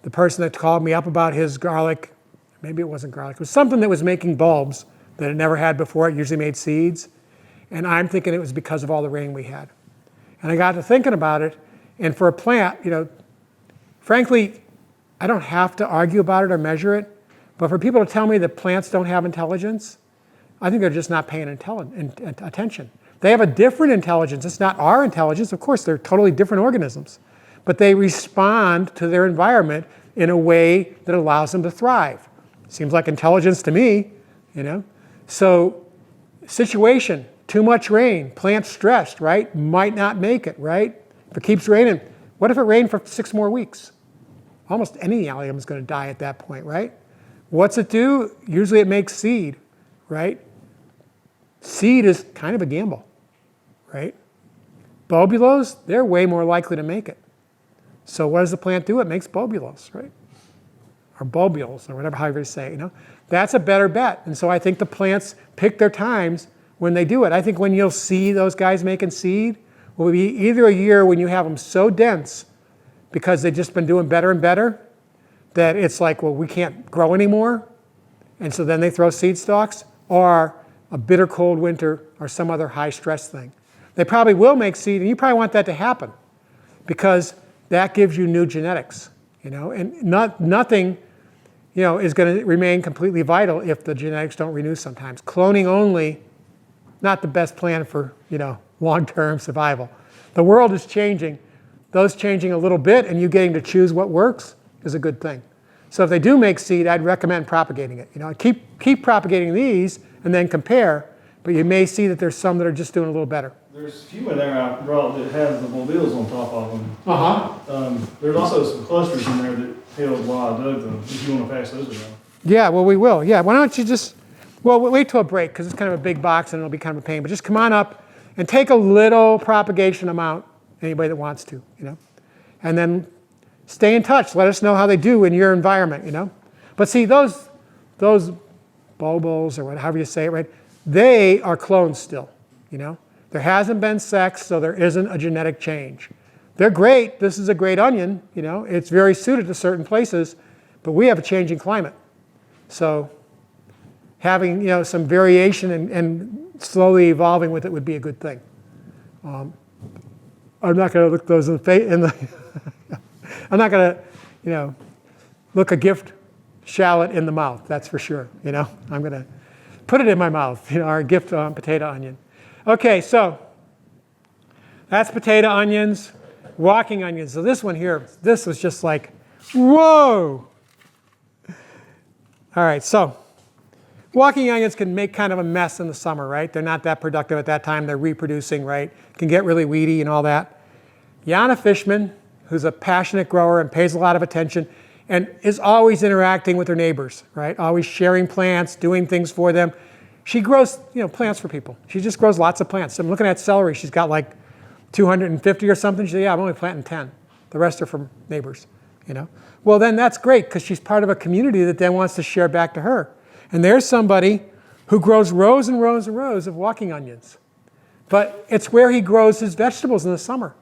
the person that called me up about his garlic, maybe it wasn't garlic, it was something that was making bulbs that it never had before. It usually made seeds. And I'm thinking it was because of all the rain we had. And I got to thinking about it. And for a plant, you know, frankly, I don't have to argue about it or measure it. But for people to tell me that plants don't have intelligence, I think they're just not paying attention. They have a different intelligence. It's not our intelligence. Of course, they're totally different organisms. But they respond to their environment in a way that allows them to thrive. Seems like intelligence to me, you know. So situation, too much rain, plant stressed, right? Might not make it, right? If it keeps raining, what if it rained for 6 more weeks? Almost any allium is going to die at that point, right? What's it do? Usually it makes seed, right? Seed is kind of a gamble, right? Bulbulos, they're way more likely to make it. So what does the plant do? It makes bulbulos, right? Or bulbules, or whatever, however you say it, you know? That's a better bet. And so I think the plants pick their times when they do it. I think when you'll see those guys making seed will be either a year when you have them so dense because they've just been doing better and better that it's like, well, we can't grow anymore. And so then they throw seed stalks, or a bitter cold winter or some other high stress thing. They probably will make seed, and you probably want that to happen because that gives you new genetics, you know, and nothing, you know, is going to remain completely vital if the genetics don't renew sometimes. Cloning only, not the best plan for, you know, long-term survival. The world is changing. Those changing a little bit and you getting to choose what works is a good thing. So if they do make seed, I'd recommend propagating it. You know, keep propagating these and then compare, but you may see that there's some that are just doing a little better. There's a few in there I brought that have the bulbils on top of them. Uh-huh. There's also some clusters in there that held while I dug them, if you want to pass those around. Yeah, well, we will. Yeah, why don't you just, well, wait till a break, because it's kind of a big box and it'll be kind of a pain, but just come on up and take a little propagation amount, anybody that wants to, you know, and then stay in touch. Let us know how they do in your environment, you know. But see, those bulbils, or however you say it, right, they are clones still, you know. There hasn't been sex, so there isn't a genetic change. They're great. This is a great onion, you know. It's very suited to certain places, but we have a changing climate. So having, you know, some variation and slowly evolving with it would be a good thing. I'm not going to look those in the I'm not going to, you know, look a gift shallot in the mouth, that's for sure, you know. I'm going to put it in my mouth, you know, our gift potato onion. Okay, so that's potato onions, walking onions. So this one here, this was just like, whoa. All right, so walking onions can make kind of a mess in the summer, right? They're not that productive at that time. They're reproducing, right? Can get really weedy and all that. Yana Fishman, who's a passionate grower and pays a lot of attention and is always interacting with her neighbors, right? Always sharing plants, doing things for them. She grows, you know, plants for people. She just grows lots of plants. So I'm looking at celery. She's got like 250 or something. She said, yeah, I'm only planting 10. The rest are from neighbors, you know. Well, then that's great because she's part of a community that then wants to share back to her. And there's somebody who grows rows and rows and rows of walking onions. But it's where he grows his vegetables in the summer.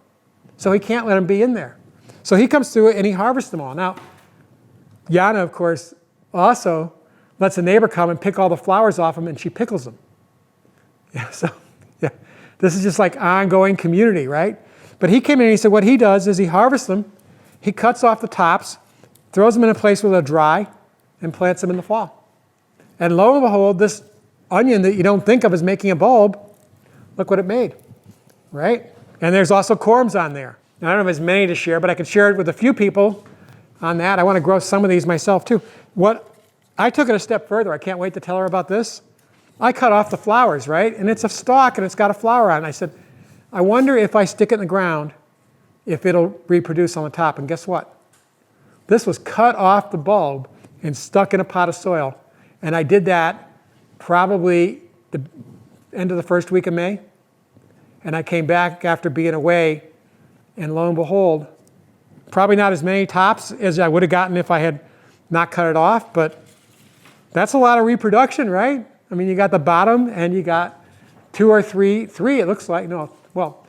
So he can't let them be in there. So he comes through it and he harvests them all. Now, Yana, of course, also lets a neighbor come and pick all the flowers off them, and she pickles them. Yeah, so yeah, this is just like ongoing community, right? But he came in and he said what he does is he harvests them, he cuts off the tops, throws them in a place where they'll dry, and plants them in the fall. And lo and behold, this onion that you don't think of as making a bulb, look what it made, right? And there's also corms on there. Now, I don't have as many to share, but I can share it with a few people on that. I want to grow some of these myself too. I took it a step further. I can't wait to tell her about this. I cut off the flowers, right? And it's a stalk and it's got a flower on it. I said, I wonder if I stick it in the ground, if it'll reproduce on the top. And guess what? This was cut off the bulb and stuck in a pot of soil. And I did that probably the end of the first week of May. And I came back after being away, and lo and behold, probably not as many tops as I would have gotten if I had not cut it off, but that's a lot of reproduction, right? I mean, you got the bottom and you got 2 or 3, it looks like, no, well,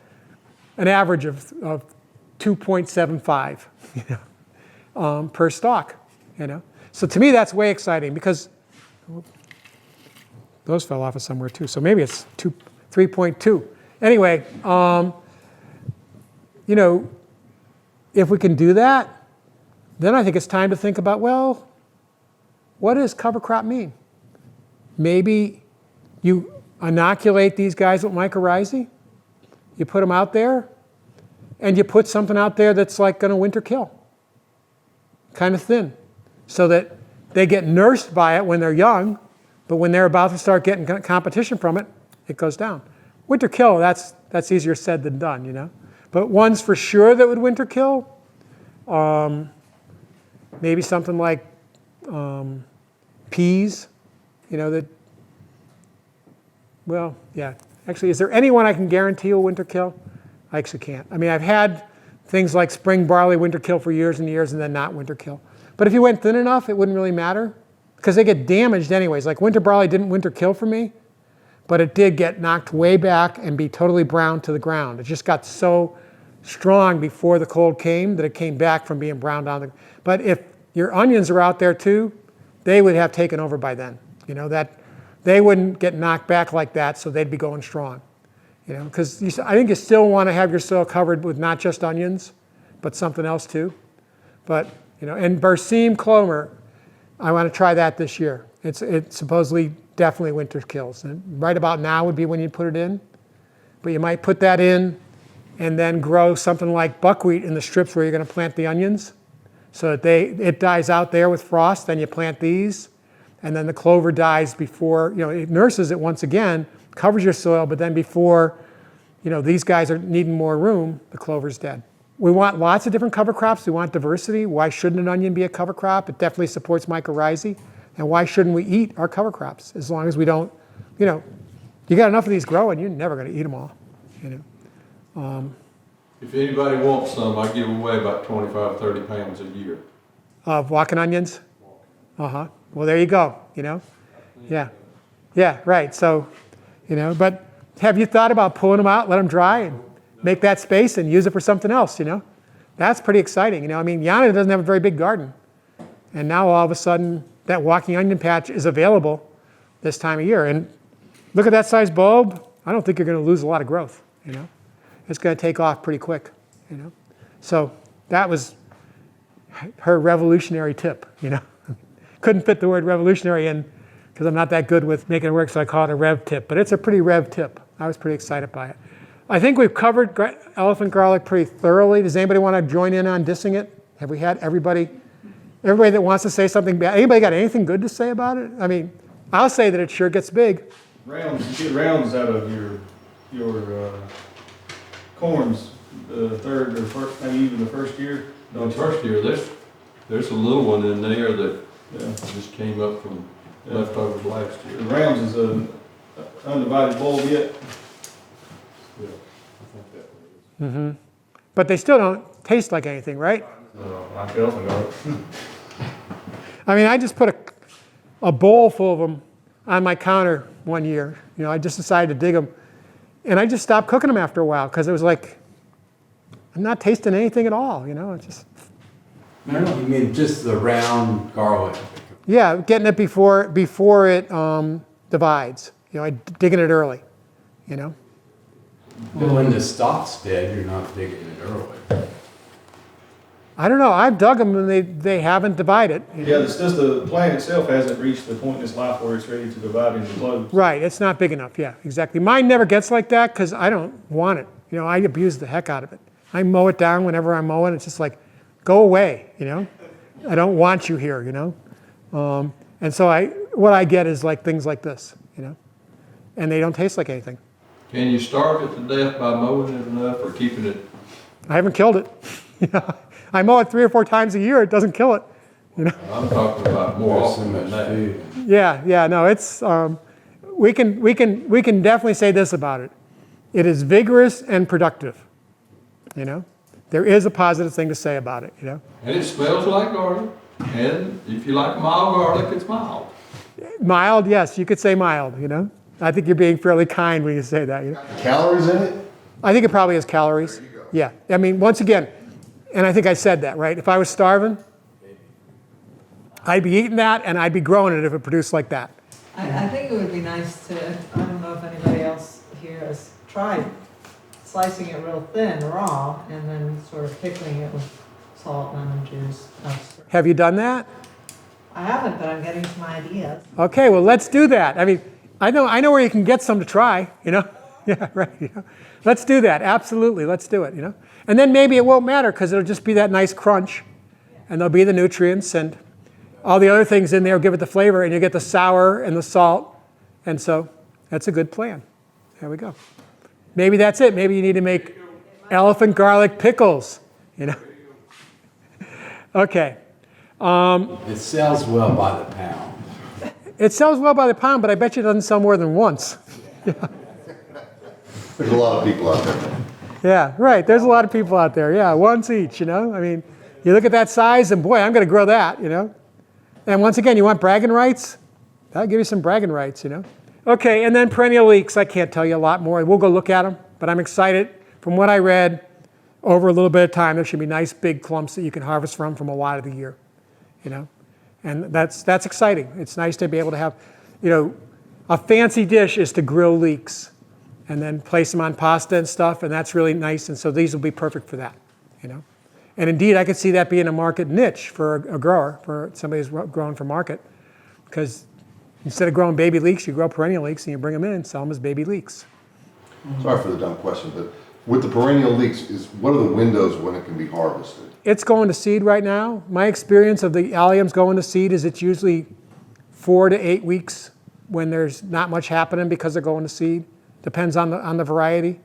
an average of 2.75 you know, per stalk, you know. So to me, that's way exciting because those fell off of somewhere too. So maybe it's 3.2. Anyway, you know, if we can do that, then I think it's time to think about, well, what does cover crop mean? Maybe you inoculate these guys with mycorrhizae. You put them out there, and you put something out there that's like going to winter kill, kind of thin, so that they get nursed by it when they're young, but when they're about to start getting competition from it, it goes down. Winter kill, that's easier said than done, you know. But ones for sure that would winter kill, maybe something like peas, you know, that, well, yeah. Actually, is there anyone I can guarantee will winter kill? I actually can't. I mean, I've had things like spring barley winter kill for years and years and then not winter kill. But if you went thin enough, it wouldn't really matter because they get damaged anyways. Like winter barley didn't winter kill for me, but it did get knocked way back and be totally brown to the ground. It just got so strong before the cold came that it came back from being brown down. But if your onions are out there too, they would have taken over by then. You know, that they wouldn't get knocked back like that, so they'd be going strong. You know, because I think you still want to have your soil covered with not just onions, but something else too. But, you know, and Berseem clover, I want to try that this year. It supposedly definitely winter kills. And right about now would be when you put it in. But you might put that in and then grow something like buckwheat in the strips where you're going to plant the onions. So that it dies out there with frost, then you plant these. And then the clover dies before, you know, it nurses it once again, covers your soil, but then before, you know, these guys are needing more room, the clover's dead. We want lots of different cover crops. We want diversity. Why shouldn't an onion be a cover crop? It definitely supports mycorrhizae. And why shouldn't we eat our cover crops? As long as we don't, you know, you got enough of these growing, you're never going to eat them all, you know. If anybody wants some, I give away about 25, 30 pounds a year. Of walking onions? Uh-huh. Well, there you go, you know. Yeah. Yeah, right. So, you know, but have you thought about pulling them out, let them dry, and make that space and use it for something else, you know? That's pretty exciting, you know. I mean, Yana doesn't have a very big garden. And now all of a sudden, that walking onion patch is available this time of year. And look at that size bulb. I don't think you're going to lose a lot of growth, you know. It's going to take off pretty quick, you know. So that was her revolutionary tip, you know. Couldn't fit the word revolutionary in because I'm not that good with making it work, so I call it a rev tip. But it's a pretty rev tip. I was pretty excited by it. I think we've covered elephant garlic pretty thoroughly. Does anybody want to join in on dissing it? Have we had everybody that wants to say something bad? Anybody got anything good to say about it? I mean, I'll say that it sure gets big. Rounds, you get rounds out of your corns the third or first, maybe even the first year. The first year, there's a little one in there that Yeah. just came up from leftovers last year. The rounds is an undivided bulb yet. Yeah, I think that was. Mm-hmm. But they still don't taste like anything, right? Like elephant garlic. I mean, I just put a bowl full of them on my counter one year. You know, I just decided to dig them. And I just stopped cooking them after a while because it was like, I'm not tasting anything at all, you know? It's just... No, you mean just the round garlic? Yeah, getting it before it divides. You know, digging it early, you know? But when the stalk's dead, you're not digging it early. I don't know. I've dug them and they haven't divided. Yeah, it's just the plant itself hasn't reached the point in its life where it's ready to divide into lobes. Right, it's not big enough, yeah, exactly. Mine never gets like that because I don't want it. You know, I abuse the heck out of it. I mow it down whenever I'm mowing. It's just like, go away, you know? I don't want you here, you know? And so what I get is like things like this, you know? And they don't taste like anything. Can you starve it to death by mowing it enough or keeping it? I haven't killed it. You know, I mow it 3 or 4 times a year. It doesn't kill it. You know. I'm talking about more There's so often much than that. food. Yeah. No, it's we can definitely say this about it. It is vigorous and productive. You know, there is a positive thing to say about it. You know. And it smells like garlic. And if you like mild garlic, it's mild. Mild, yes, you could say mild. You know, I think you're being fairly kind when you say that. You know? Calories in it? I think it probably has calories. There you go. Yeah, I mean, once again, and I think I said that, right? If I was starving, I'd be eating that and I'd be growing it if it produced like that. I think it would be nice to, I don't know if anybody else here has tried slicing it real thin, raw, and then sort of pickling it with salt, lemon juice. Have you done that? I haven't, but I'm getting some ideas. Okay, well, let's do that. I mean, I know where you can get some to try, you know? Yeah, right. You know? Let's do that, absolutely, let's do it, you know? And then maybe it won't matter because it'll just be that nice crunch and there'll be the nutrients and all the other things in there give it the flavor and you get the sour and the salt. And so that's a good plan. There we go. Maybe that's it. Maybe you need to make elephant garlic pickles, you know? Okay. It sells well by the pound. It sells well by the pound, but I bet you it doesn't sell more than once. There's a lot of people out there. Yeah, right. There's a lot of people out there. Yeah, once each, you know? I mean, you look at that size and boy, I'm going to grow that, you know? And once again, you want bragging rights? That'll give you some bragging rights, you know? Okay, and then perennial leeks. I can't tell you a lot more. We'll go look at them, but I'm excited. From what I read, over a little bit of time, there should be nice big clumps that you can harvest from a lot of the year, you know? And that's exciting. It's nice to be able to have, you know, a fancy dish is to grill leeks and then place them on pasta and stuff, and that's really nice. And so these will be perfect for that, you know? And indeed, I could see that being a market niche for a grower, for somebody who's growing for market, because instead of growing baby leeks, you grow perennial leeks and you bring them in and sell them as baby leeks. Sorry for the dumb question, but with the perennial leeks, what are the windows when it can be harvested? It's going to seed right now. My experience of the alliums going to seed is it's usually 4 to 8 weeks when there's not much happening because they're going to seed. Depends on the variety,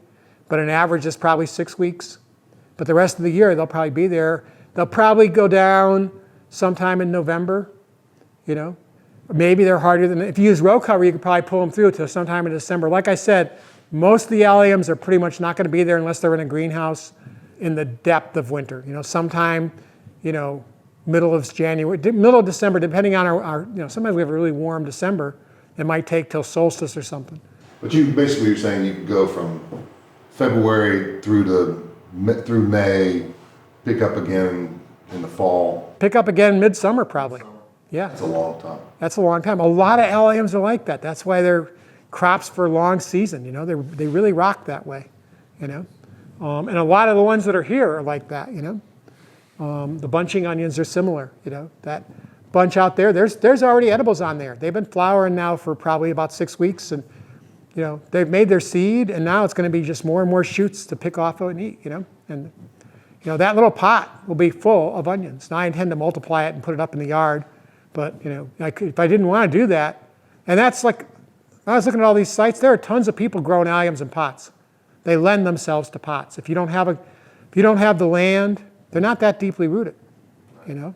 but an average is probably 6 weeks. But the rest of the year, they'll probably be there. They'll probably go down sometime in November, you know. Maybe they're harder than, if you use row cover, you could probably pull them through to sometime in December. Like I said, most of the alliums are pretty much not going to be there unless they're in a greenhouse in the depth of winter. You know, sometime, you know, middle of December, depending on our you know, sometimes we have a really warm December. It might take till solstice or something. But you're saying you could go from February through May, pick up again in the fall. Pick up again midsummer probably. Yeah. That's a long time. That's a long time. A lot of alliums are like that. That's why they're crops for a long season. You know, they really rock that way. You know, and a lot of the ones that are here are like that. You know, the bunching onions are similar. You know, that bunch out there. There's already edibles on there. They've been flowering now for probably about 6 weeks, and you know they've made their seed, and now it's going to be just more and more shoots to pick off and eat. You know, and you know that little pot will be full of onions. Now I intend to multiply it and put it up in the yard. But you know, if I didn't want to do that, and that's like, I was looking at all these sites. There are tons of people growing alliums in pots. They lend themselves to pots. If you don't have the land, they're not that deeply rooted, you know.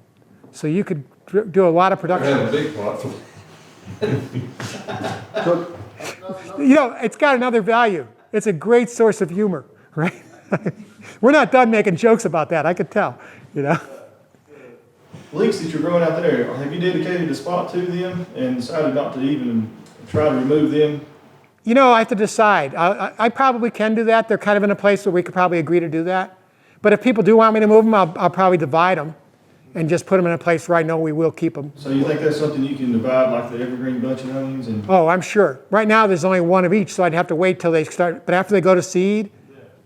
So you could do a lot of production. Have a big pot. You know, it's got another value. It's a great source of humor, right? We're not done making jokes about that. I could tell, you know. Leeks that you're growing out there, have you dedicated a spot to them and decided not to even try to remove them? You know, I have to decide. I probably can do that. They're kind of in a place where we could probably agree to do that. But if people do want me to move them, I'll probably divide them and just put them in a place where I know we will keep them. So you think that's something you can divide, like the evergreen bunch of onions? And Oh, I'm sure. Right now there's only one of each, so I'd have to wait till they start. But after they go to seed,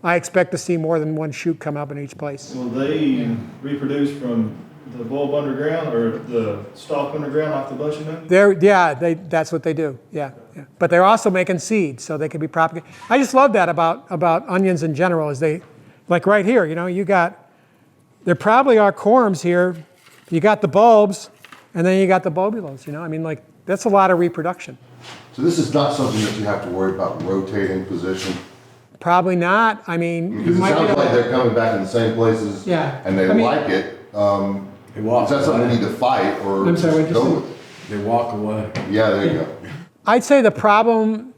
I expect to see more than one shoot come up in each place. will they reproduce from the bulb underground or the stalk underground like the bunch of onions? That's what they do. Yeah. But they're also making seeds, so they can be propagated. I just love that about onions in general. Is they, like right here, you know, there probably are corms here. You got the bulbs, and then you got the bulbulas. You know, I mean, like that's a lot of reproduction. So this is not something that you have to worry about rotating position. Probably not. I mean, Because it sounds like they're coming back in the same places. Yeah. And they like it. Is that something we need to fight or I'm sorry, just go with it? They walk away. Yeah, there you go. I'd say the problem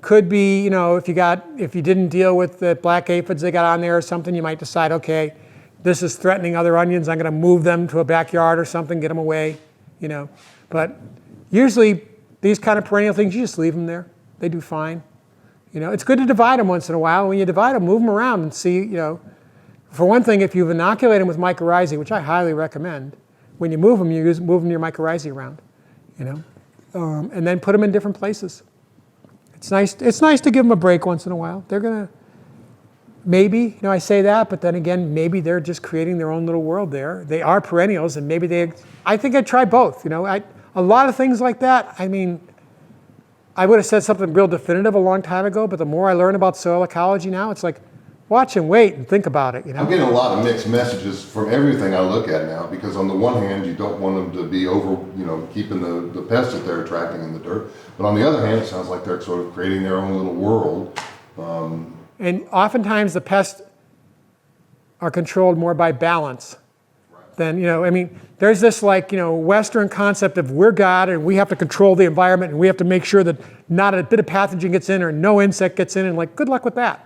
could be, you know, if you didn't deal with the black aphids they got on there or something, you might decide, okay, this is threatening other onions. I'm going to move them to a backyard or something, get them away, you know. But usually these kind of perennial things, you just leave them there. They do fine. You know, it's good to divide them once in a while. When you divide them, move them around and see, you know. For one thing, if you've inoculated them with mycorrhizae, which I highly recommend, when you move them, move your mycorrhizae around, you know, and then put them in different places. It's nice to give them a break once in a while. They're gonna, maybe, you know, I say that, but then again, maybe they're just creating their own little world there. They are perennials, and maybe I think I'd try both, you know. A lot of things like that, I mean, I would have said something real definitive a long time ago, but the more I learn about soil ecology now, it's like, watch and wait and think about it, you know? I'm getting a lot of mixed messages from everything I look at now, because on the one hand, you don't want them to be over, keeping the pests that they're attracting in the dirt. But on the other hand, it sounds like they're sort of creating their own little world. And oftentimes the pests are controlled more by balance than, there's this Western concept of we're God and we have to control the environment and we have to make sure that not a bit of pathogen gets in or no insect gets in, and good luck with that.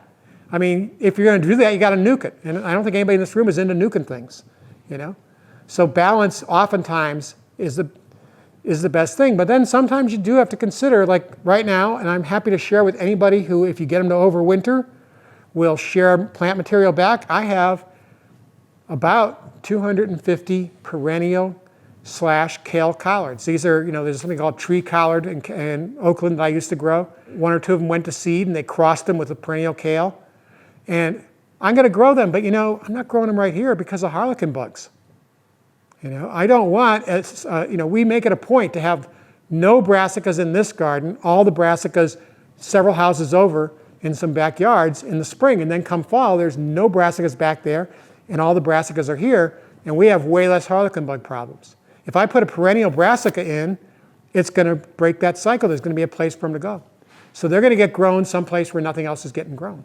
I mean, if you're going to do that, you got to nuke it. And I don't think anybody in this room is into nuking things, So balance oftentimes is the best thing. But then sometimes you do have to consider, like right now, and I'm happy to share with anybody who, if you get them to overwinter, will share plant material back. I have about 250 perennial / kale collards. These are, there's something called tree collard in Oakland that I used to grow. 1 or 2 of them went to seed and they crossed them with a perennial kale. And I'm going to grow them, but I'm not growing them right here because of harlequin bugs. I don't want, we make it a point to have no brassicas in this garden, all the brassicas several houses over in some backyards in the spring, and then come fall, there's no brassicas back there, and all the brassicas are here, and we have way less harlequin bug problems. If I put a perennial brassica in, it's going to break that cycle. There's going to be a place for them to go. So they're going to get grown someplace where nothing else is getting grown.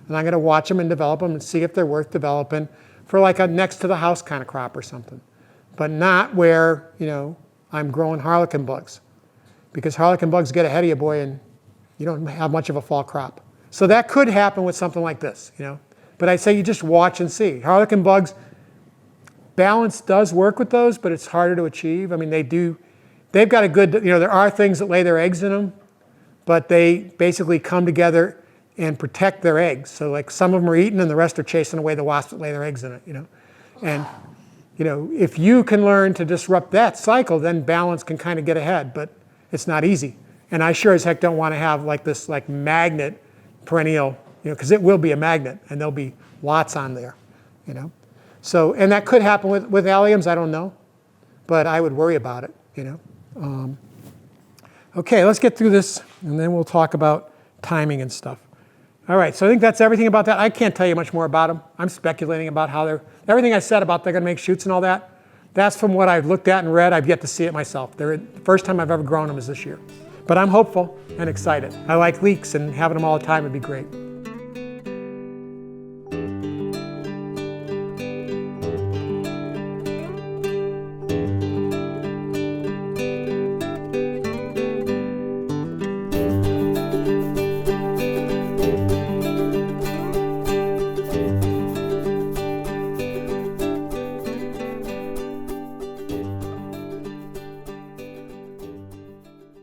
And I'm going to watch them and develop them and see if they're worth developing for like a next to the house kind of crop or something. But not where, I'm growing harlequin bugs. Because harlequin bugs get ahead of you, boy, and you don't have much of a fall crop. So that could happen with something like this, But I'd say you just watch and see. Harlequin bugs, balance does work with those, but it's harder to achieve. I mean, they've got a good, there are things that lay their eggs in them, but they basically come together and protect their eggs. So like some of them are eaten and the rest are chasing away the wasps that lay their eggs in it, And, if you can learn to disrupt that cycle, then balance can kind of get ahead, but it's not easy. And I sure as heck don't want to have like this magnet perennial, because it will be a magnet and there'll be lots on there, So, and that could happen with alliums, I don't know, but I would worry about it, Okay, let's get through this and then we'll talk about timing and stuff. All right, so I think that's everything about that. I can't tell you much more about them. I'm speculating about how everything I said about they're going to make shoots and all that, that's from what I've looked at and read. I've yet to see it myself. The first time I've ever grown them is this year. But I'm hopeful and excited. I like leeks, and having them all the time would be great.